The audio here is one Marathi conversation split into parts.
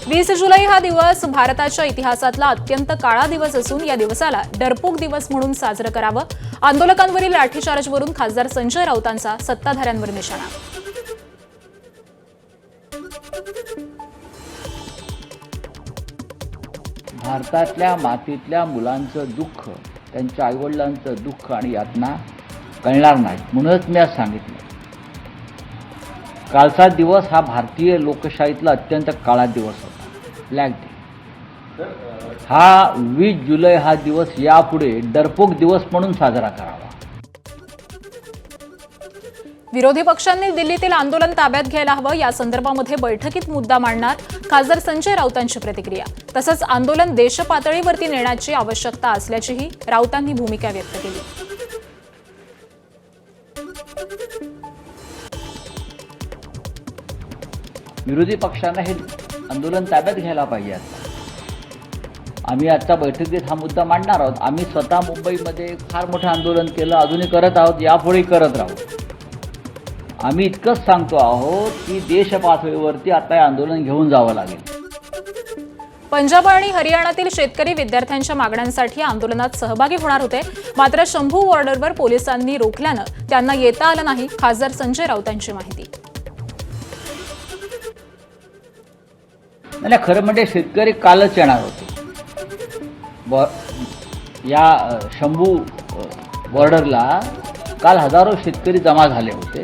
20 जुलै हा दिवस भारताच्या इतिहासातला अत्यंत काळा दिवस असून या दिवसाला डरपोक दिवस म्हणून साजरं करावं. आंदोलकांवरील लाठीचार्जवरून खासदार संजय राऊतांचा सत्ताधाऱ्यांवर निशाणा. भारतातल्या मातीतल्या मुलांचं दुःख, त्यांच्या आईवडिलांचं दुःख आणि यातना कळणार नाही. म्हणूनच मी आज सांगितलं, कालचा दिवस हा भारतीय लोकशाहीतला अत्यंत काळा दिवस होता, ब्लॅक डे. हा 20 जुलै हा दिवस यापुढे डरपोक दिवस म्हणून साजरा करावा. विरोधी पक्षांनी दिल्लीतील आंदोलन ताब्यात घ्यायला हवं या संदर्भामध्ये बैठकीत मुद्दा मांडणार खासदार संजय राऊतांची प्रतिक्रिया. तसंच आंदोलन देशपातळीवरती नेण्याची आवश्यकता असल्याचीही राऊतांनी भूमिका व्यक्त केली. विरोधी पक्षांना हे आंदोलन ताब्यात घ्यायला पाहिजे. आम्ही आजच्या बैठकीत हा मुद्दा मांडणार आहोत. आम्ही स्वतः मुंबईमध्ये फार मोठं आंदोलन केलं, अजूनही करत आहोत, यापुढेही करत राहू. आम्ही इतकंच सांगतो आहोत की देश पातळीवरती आता हे आंदोलन घेऊन जावं लागेल. पंजाब आणि हरियाणातील शेतकरी विद्यार्थ्यांच्या मागण्यांसाठी आंदोलनात सहभागी होणार होते, मात्र शंभू बॉर्डरवर पोलिसांनी रोखल्यानं त्यांना येता आलं नाही. खासदार संजय राऊतांची माहिती. नाही, खरं म्हणजे शेतकरी कालच येणार होते. या शंभू बॉर्डरला काल हजारो शेतकरी जमा झाले होते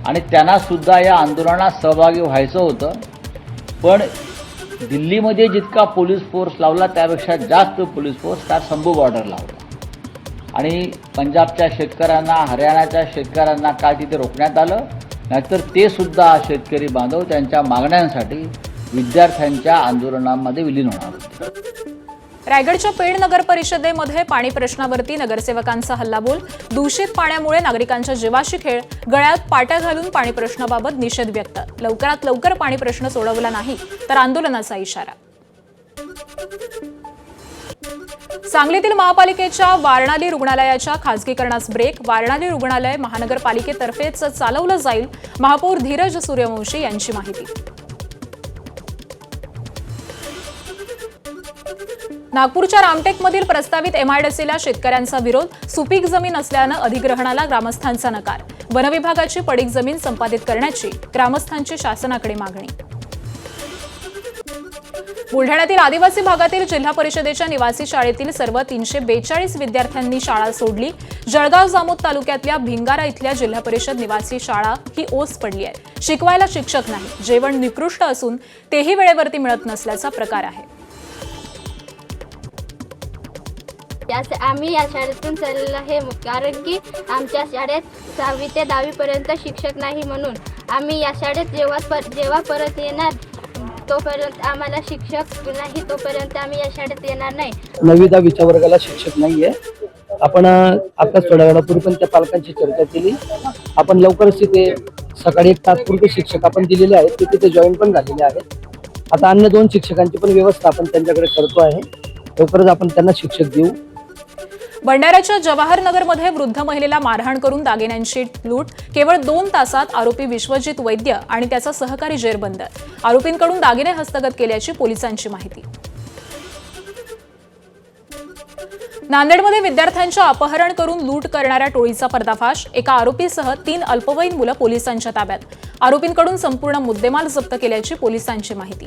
आणि त्यांना सुद्धा या आंदोलनात सहभागी व्हायचं होतं. पण दिल्लीमध्ये जितका पोलीस फोर्स लावला त्यापेक्षा जास्त पोलीस फोर्स त्या शंभू बॉर्डरला होता आणि पंजाबच्या शेतकऱ्यांना, हरियाणाच्या शेतकऱ्यांना काय तिथे रोखण्यात आलं. नाहीतर ते सुद्धा शेतकरी बांधव त्यांच्या मागण्यांसाठी विद्यार्थ्यांच्या आंदोलनामध्ये विलीन होणार होते. रायगडच्या पेड नगर परिषदेमध्ये पाणी प्रश्नावरती नगरसेवकांचा हल्लाबोल. दूषित पाण्यामुळे नागरिकांच्या जीवाशी खेळ. गळ्यात पाट्या घालून पाणी प्रश्नाबाबत निषेध व्यक्त. लवकरात लवकर पाणी प्रश्न सोडवला नाही तर आंदोलनाचा इशारा. सांगलीतील महापालिकेच्या वारणाली रुग्णालयाच्या खासगीकरणास ब्रेक. वारणाली रुग्णालय महानगरपालिकेतर्फेच चालवलं जाईल. महापौर धीरज सूर्यवंशी यांची माहिती. नागपूरच्या रामटेकमधील प्रस्तावित एमआयडीसीला शेतकऱ्यांचा विरोध. सुपीक जमीन असल्यानं अधिग्रहणाला ग्रामस्थांचा नकार. वनविभागाची पडीक जमीन संपादित करण्याची ग्रामस्थांची शासनाकडे मागणी. बुलढाण्यातील आदिवासी भागातील जिल्हा परिषदेच्या निवासी शाळेतील सर्व 342 विद्यार्थ्यांनी शाळा सोडली. जळगाव जामोद तालुक्यातल्या भिंगारा इथल्या जिल्हा परिषद निवासी शाळा ही ओस पडली आहे. शिकवायला शिक्षक नाही, जेवण निकृष्ट असून तेही वेळेवरती मिळत नसल्याचा प्रकार आहे. आम्ही या शाळेतून चाललेलो आहे कारण की आमच्या शाळेत 6वी ते 10वी पर्यंत शिक्षक नाही. म्हणून आम्ही या शाळेत जेव्हा परत येणार तोपर्यंत आम्हाला शिक्षक नाही, तोपर्यंत आम्ही या शाळेत येणार नाही. 9वी 10वीच्या वर्गाला शिक्षक नाहीये. आपण आताच थोड्या वेळापूर्वी पण त्या पालकांची चर्चा केली. आपण लवकरच तिथे सकाळी एक तात्पुरते शिक्षक आपण दिलेले आहेत, ते तिथे जॉईन पण झालेले आहेत. आता अन्य 2 शिक्षकांची पण व्यवस्था आपण त्यांच्याकडे करतो आहे. लवकरच आपण त्यांना शिक्षक देऊ. भंडाऱ्याच्या जवाहरनगरमध्ये वृद्ध महिलेला मारहाण करून दागिन्यांची लूट. केवळ 2 तासात आरोपी विश्वजित वैद्य आणि त्याचा सहकारी जेरबंद. आरोपींकडून दागिने हस्तगत केल्याची पोलिसांची माहिती. नांदेडमध्ये विद्यार्थ्यांचे अपहरण करून लूट करणाऱ्या टोळीचा पर्दाफाश. एका आरोपीसह 3 अल्पवयीन मुलं पोलिसांच्या ताब्यात. आरोपींकडून संपूर्ण मुद्देमाल जप्त केल्याची पोलिसांची माहिती.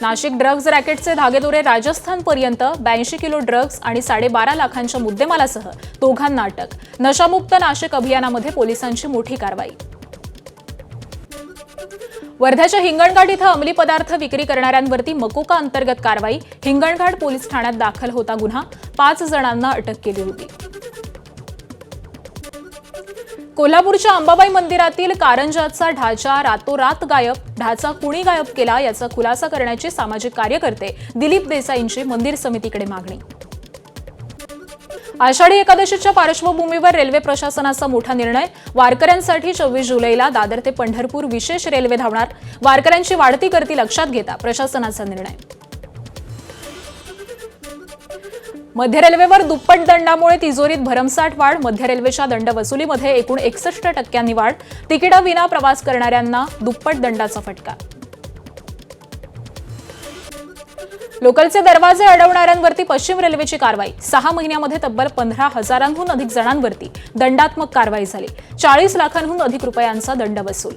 नाशिक ड्रग्ज रॅकेटचे धागेदोरे राजस्थानपर्यंत. 82 किलो ड्रग्ज आणि 12.5 लाखांच्या मुद्देमालासह दोघांना अटक. नशामुक्त नाशिक अभियानामध्ये पोलिसांची मोठी कारवाई. वर्ध्याच्या हिंगणघाट इथं अंमली पदार्थ विक्री करणाऱ्यांवरती मकोका अंतर्गत कारवाई. हिंगणघाट पोलीस ठाण्यात दाखल होता गुन्हा. 5 जणांना अटक केली होती. कोल्हापूरच्या अंबाबाई मंदिरातील कारंजाचा ढाचा रातोरात गायब. ढाचा कुणी गायब केला याचा खुलासा करण्याची सामाजिक कार्यकर्ते दिलीप देसाईंची मंदिर समितीकडे मागणी. आषाढी एकादशीच्या पार्श्वभूमीवर रेल्वे प्रशासनाचा मोठा निर्णय. वारकऱ्यांसाठी 24 जुलैला दादर ते पंढरपूर विशेष रेल्वे धावणार. वारकऱ्यांची वाढती गर्दी लक्षात घेता प्रशासनाचा निर्णय. मध्य रेल्वेवर दुप्पट दंडामुळे तिजोरीत भरमसाठ वाढ. मध्य रेल्वेच्या दंड वसुलीमध्ये एकूण 61% वाढ. तिकिटाविना प्रवास करणाऱ्यांना दुप्पट दंडाचा फटका. लोकलचे दरवाजे अडवणाऱ्यांवरती पश्चिम रेल्वेची कारवाई 6 महिन्यामध्ये तब्बल 15,000हून अधिक जणांवरती दंडात्मक कारवाई झाली. 40 लाखांहून अधिक रुपयांचा दंड वसूल.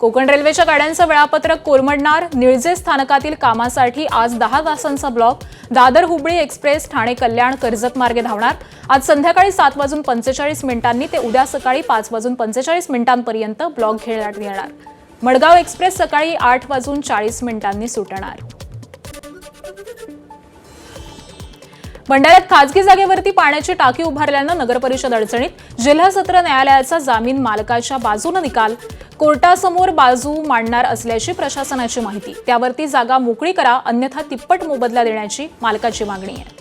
कोकण रेल्वेच्या गाड्यांचं वेळापत्रक कोलमडणार. निळजे स्थानकातील कामासाठी आज 10 तासांचा ब्लॉक. दादर हुबळी एक्सप्रेस ठाणे कल्याण कर्जत मार्गे धावणार. आज संध्याकाळी 7:45 ते उद्या सकाळी 5:45 ब्लॉक घेण्यात येणार. मडगाव एक्सप्रेस सकाळी 8:40 सुटणार. भंडाऱ्यात खासगी जागेवरती पाण्याची टाकी उभारल्यानं नगरपरिषद अडचणीत. जिल्हा सत्र न्यायालयाचा जामीन मालकाच्या बाजूने निकाल. कोर्टासमोर बाजू मांडणार असल्याची प्रशासनाची माहिती. त्यावरती जागा मोकळी करा, अन्यथा तिप्पट मोबदला देण्याची मालकाची मागणी आहे.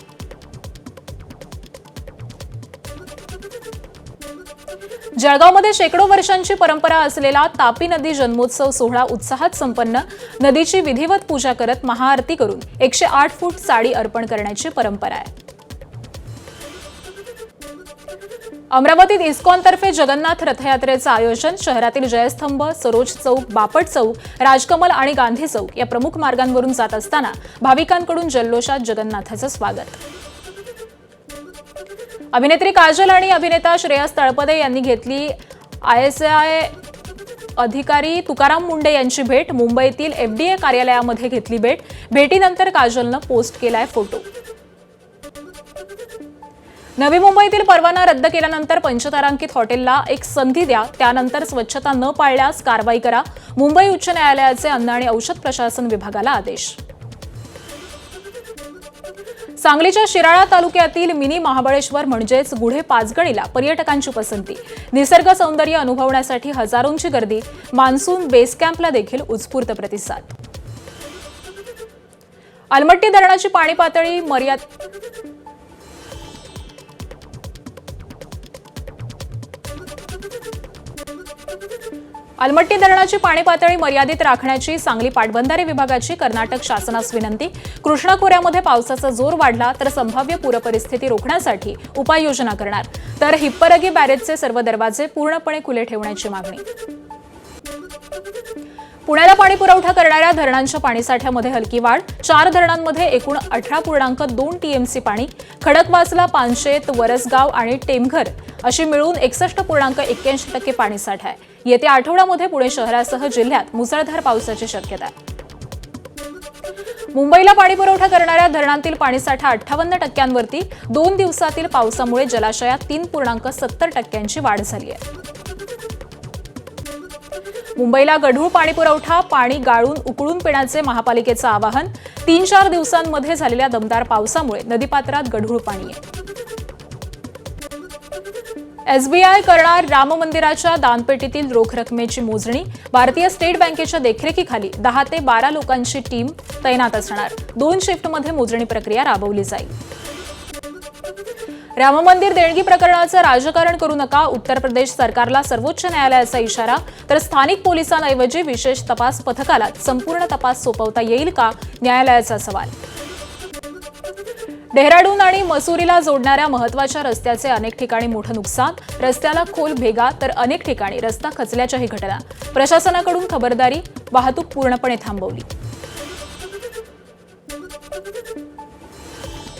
जळगावमध्ये शेकडो वर्षांची परंपरा असलेला तापी नदी जन्मोत्सव सोहळा उत्साहात संपन्न. नदीची विधिवत पूजा करत महाआरती करून 108 फूट साडी अर्पण करण्याची परंपरा आहे. अमरावतीत इस्कॉनतर्फे जगन्नाथ रथयात्रेचं आयोजन. शहरातील जयस्तंभ, सरोज चौक, बापट चौक, राजकमल आणि गांधी चौक या प्रमुख मार्गांवरून जात असताना भाविकांकडून जल्लोषात जगन्नाथाचं स्वागत. अभिनेत्री काजल आणि अभिनेता श्रेयस तळपदे यांनी घेतली ISI अधिकारी तुकाराम मुंडे यांची भेट. मुंबईतील FDA कार्यालयामध्ये घेतली भेट. भेटीनंतर काजलनं पोस्ट केलाय फोटो. नवी मुंबईतील परवाना रद्द केल्यानंतर पंचतारांकित हॉटेलला एक संधी द्या, त्यानंतर स्वच्छता न पाळल्यास कारवाई करा. मुंबई उच्च न्यायालयाचे अन्न आणि औषध प्रशासन विभागाला आदेश. सांगलीच्या शिराळा तालुक्यातील मिनी महाबळेश्वर म्हणजेच गुढे पाचगणीला पर्यटकांची पसंती. निसर्ग सौंदर्य अनुभवण्यासाठी हजारोंची गर्दी. मान्सून बेस कॅम्पला देखील उत्स्फूर्त प्रतिसाद. अलमट्टी धरणाची पाणी पातळी अलमट्टी धरणाची पाणी पातळी मर्यादित राखण्याची सांगली पाटबंधारे विभागाची कर्नाटक शासनास विनंती. कृष्णा खोऱ्यामध्ये पावसाचा जोर वाढला तर संभाव्य पूरपरिस्थिती रोखण्यासाठी उपाययोजना करणार. तर हिप्परगी बॅरेजचे सर्व दरवाजे पूर्णपणे खुले ठेवण्याची मागणी. पुण्याला पाणी पुरवठा करणाऱ्या धरणांच्या पाणीसाठ्यामध्ये हलकी वाढ. 4 धरणांमध्ये एकूण 18.2 TMC पाणी. खडकवासला, पानशेत, वरसगाव आणि टेमघर अशी मिळून 61.81% पाणीसाठा आहे. येत्या आठवड्यामध्ये पुणे शहरासह जिल्ह्यात मुसळधार पावसाची शक्यता आहे. मुंबईला पाणी पुरवठा करणाऱ्या धरणांतील पाणीसाठा 58%वरती. 2 दिवसातील पावसामुळे जलाशयात 3.70% वाढ झाली आहे. मुंबईला गढूळ पाणी पुरवठा. पाणी गाळून उकळून पिण्याचे महापालिकेचं आवाहन. 3-4 दिवसांमध्ये झालेल्या दमदार पावसामुळे नदीपात्रात गढूळ पाणी आहे. SBI करणार राम मंदिराच्या दानपेटीतील रोख रकमेची मोजणी. भारतीय स्टेट बँकेच्या देखरेखीखाली 10 ते 12 लोकांची टीम तैनात असणार. 2 शिफ्टमध्ये मोजणी प्रक्रिया राबवली जाईल. राम मंदिर देणगी प्रकरणाचं राजकारण करू नका, उत्तर प्रदेश सरकारला सर्वोच्च न्यायालयाचा इशारा. तर स्थानिक पोलिसांऐवजी विशेष तपास पथकाला संपूर्ण तपास सोपवता येईल का, न्यायालयाचा सवाल. डेहराडून आणि मसुरीला जोडणाऱ्या महत्त्वाच्या रस्त्याचे अनेक ठिकाणी मोठं नुकसान. रस्त्याला खोल भेगा तर अनेक ठिकाणी रस्ता खचल्याच्याही घटना. प्रशासनाकडून खबरदारी. वाहतूक पूर्णपणे थांबवली.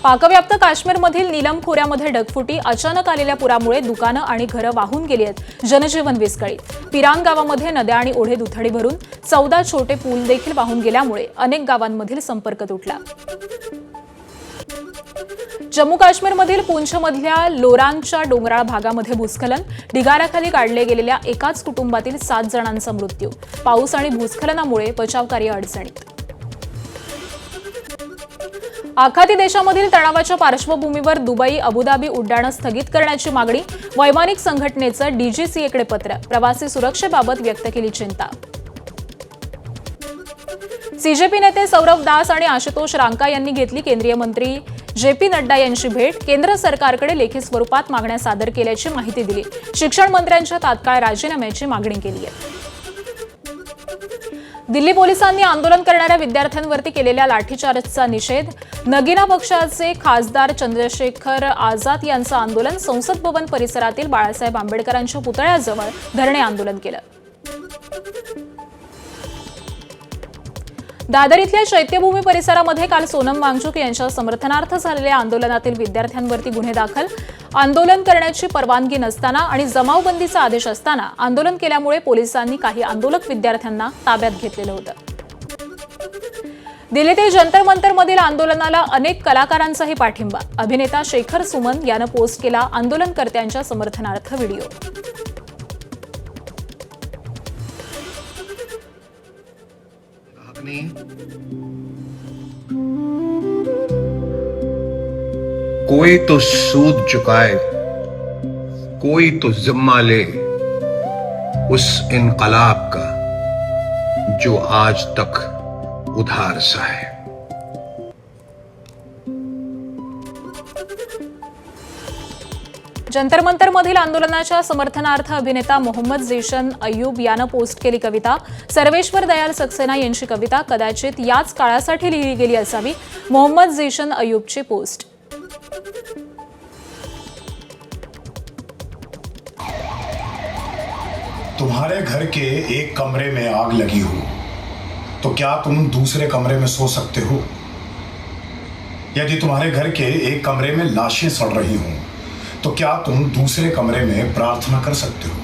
पाकव्याप्त काश्मीरमधील नीलम खोऱ्यामध्ये ढगफुटी. अचानक आलेल्या पुरामुळे दुकानं आणि घरं वाहून गेली आहेत. जनजीवन विस्कळीत. पिरान गावामध्ये नद्या आणि ओढे दुथडी भरून 14 छोटे पूल देखील वाहून गेल्यामुळे अनेक गावांमधील संपर्क तुटला. जम्मू काश्मीरमधील पूंछमधल्या लोरांगच्या डोंगराळ भागामध्ये भूस्खलन. ढिगाऱ्याखाली काढले गेलेल्या एकाच कुटुंबातील 7 जणांचा मृत्यू. पाऊस आणि भूस्खलनामुळे बचावकार्य अडचणीत. आखाती देशामधील तणावाच्या पार्श्वभूमीवर दुबई, अबुधाबी उड्डाणं स्थगित करण्याची मागणी. वैमानिक संघटनेचं DGCAकडे पत्र. प्रवासी सुरक्षेबाबत व्यक्त केली चिंता. CJP नेते सौरभ दास आणि आशुतोष रांका यांनी घेतली केंद्रीय मंत्री JP नड्डा यांची भेट. केंद्र सरकारकडे लेखी स्वरूपात मागण्या सादर केल्याची माहिती दिली. शिक्षण मंत्र्यांच्या तात्काळ राजीनाम्याची मागणी केली आहे. दिल्ली पोलिसांनी आंदोलन करणाऱ्या विद्यार्थ्यांवरती केलेल्या लाठीचार्जचा निषेध. नगीना पक्षाचे खासदार चंद्रशेखर आझाद यांचं आंदोलन. संसद भवन परिसरातील बाळासाहेब आंबेडकरांच्या पुतळ्याजवळ धरणे आंदोलन केलं. दादर इथल्या चैत्यभूमी परिसरामध्ये काल सोनम वांगचुक यांच्या समर्थनार्थ झालेल्या आंदोलनातील विद्यार्थ्यांवरती गुन्हे दाखल. आंदोलन करण्याची परवानगी नसताना आणि जमावबंदीचा आदेश असताना आंदोलन केल्यामुळे पोलिसांनी काही आंदोलक विद्यार्थ्यांना ताब्यात घेतलेलं होतं. दिल्लीतील जंतर मंतरमधील आंदोलनाला अनेक कलाकारांचाही पाठिंबा. अभिनेता शेखर सुमन यानं पोस्ट केला आंदोलनकर्त्यांच्या समर्थनार्थ व्हिडिओ. कोई तो सूद चुकाए, कोई तो जिम्मा ले उस इनकलाब का जो आज तक उधार सा है. जंतर मंतरमधील आंदोलनाच्या समर्थनार्थ अभिनेता मोहम्मद झेशन अय्यूब यानं पोस्ट केली कविता. सर्वेश्वर दयाल सक्सेना यांची कविता कदाचित याच काळासाठी लिहिली गेली असावी. मोहम्मद झेशन अय्यूबची पोस्ट. तुम्हारे घर के एक कमरे में आग लगी हो तो क्या तुम दूसरे कमरे में सो सकते हो? यदि तुम्हारे घर के एक कमरे में लाशें सड़ रही हों तो क्या तुम दूसरे कमरे में प्रार्थना कर सकते हो?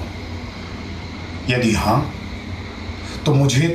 यदि हाँ, तो मुझे